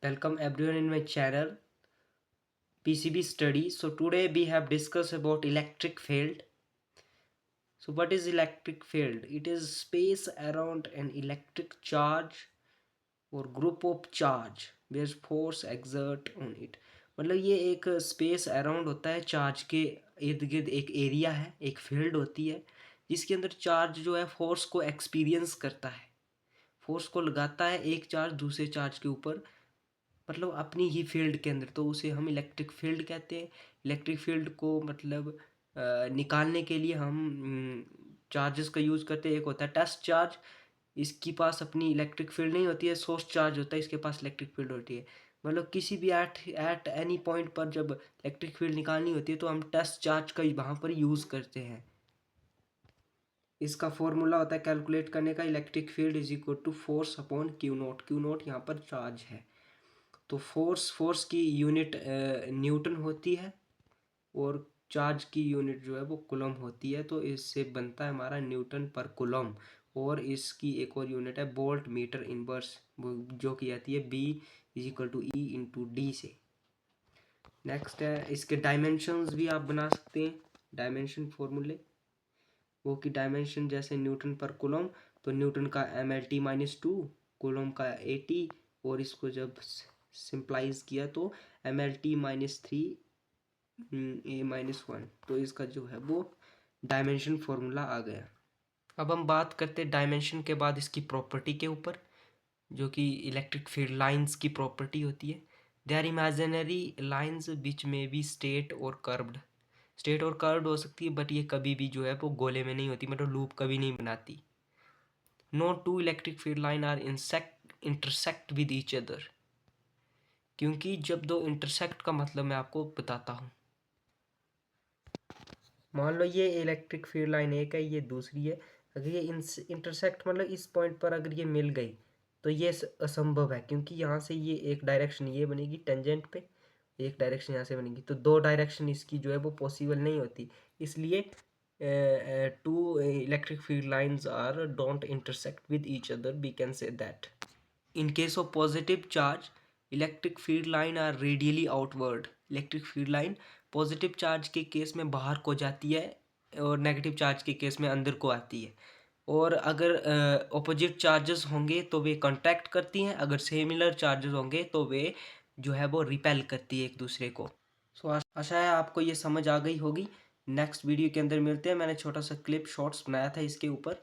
Welcome everyone in my channel PCB study. So today we have discussed about electric field. So what is electric field? It is space around an electric charge or group of charge where force exert on it. मतलब ये एक space around होता है, charge के इर्द गिर्द एक area है, एक फील्ड होती है जिसके अंदर चार्ज जो है फोर्स को एक्सपीरियंस करता है, फोर्स को लगाता है एक चार्ज दूसरे चार्ज के ऊपर, मतलब अपनी ही फील्ड के अंदर, तो उसे हम इलेक्ट्रिक फील्ड कहते हैं। इलेक्ट्रिक फील्ड को मतलब निकालने के लिए हम चार्जेस का यूज़ करते हैं। एक होता है टेस्ट चार्ज, इसके पास अपनी इलेक्ट्रिक फील्ड नहीं होती है, सोर्स चार्ज होता है, इसके पास इलेक्ट्रिक फील्ड होती है। मतलब किसी भी एट एनी पॉइंट पर जब इलेक्ट्रिक फील्ड निकालनी होती है तो हम टेस्ट चार्ज का वहाँ पर यूज़ करते हैं। इसका फॉर्मूला होता है कैलकुलेट करने का, electric field is equal to force upon q naught. Q naught यहाँ पर चार्ज है, तो फोर्स की यूनिट न्यूटन होती है और चार्ज की यूनिट जो है वो कूलम होती है, तो इससे बनता है हमारा न्यूटन पर कूलम। और इसकी एक और यूनिट है वोल्ट मीटर इनवर्स, जो की आती है B is equal to E into D से। नेक्स्ट है इसके डायमेंशंस भी आप बना सकते हैं, डायमेंशन फॉर्मूले वो की डायमेंशन जैसे न्यूटन पर कूलम, तो न्यूटन का MLT-2, कूलम का 80, और इसको जब सिंप्लाइज किया तो MLT-3 A-1, तो इसका जो है वो डायमेंशन फॉर्मूला आ गया। अब हम बात करते हैं डायमेंशन के बाद इसकी प्रॉपर्टी के ऊपर, जो कि इलेक्ट्रिक फील्ड लाइंस की प्रॉपर्टी होती है। They are imaginary lines which may be straight और कर्व्ड। स्ट्रेट और कर्व्ड हो सकती है, बट ये कभी भी जो है वो गोले में नहीं होती, मतलब लूप कभी नहीं बनाती। No two electric field line are intersect with each other, क्योंकि जब दो इंटरसेक्ट का मतलब मैं आपको बताता हूँ। मान लो ये इलेक्ट्रिक फील्ड लाइन एक है, ये दूसरी है, अगर ये इंटरसेक्ट मतलब इस पॉइंट पर अगर ये मिल गई तो ये असंभव है, क्योंकि यहाँ से ये एक डायरेक्शन ये बनेगी टेंजेंट पे, एक डायरेक्शन यहाँ से बनेगी, तो दो डायरेक्शन इसकी जो है वो पॉसिबल नहीं होती। इसलिए two electric field lines are don't intersect with each other, we can say that. In case of positive charge, electric field line are radially outward. Electric field line positive charge के case में बाहर को जाती है और negative charge के case में अंदर को आती है। और अगर ऑपोजिट चार्जेस होंगे तो वे कॉन्ट्रैक्ट करती हैं, अगर सिमिलर चार्जेस होंगे तो वे जो है वो रिपेल करती है एक दूसरे को। सो आशा है आपको ये समझ आ गई होगी। नेक्स्ट वीडियो के अंदर मिलते हैं। मैंने छोटा सा क्लिप शॉर्ट्स बनाया था इसके ऊपर।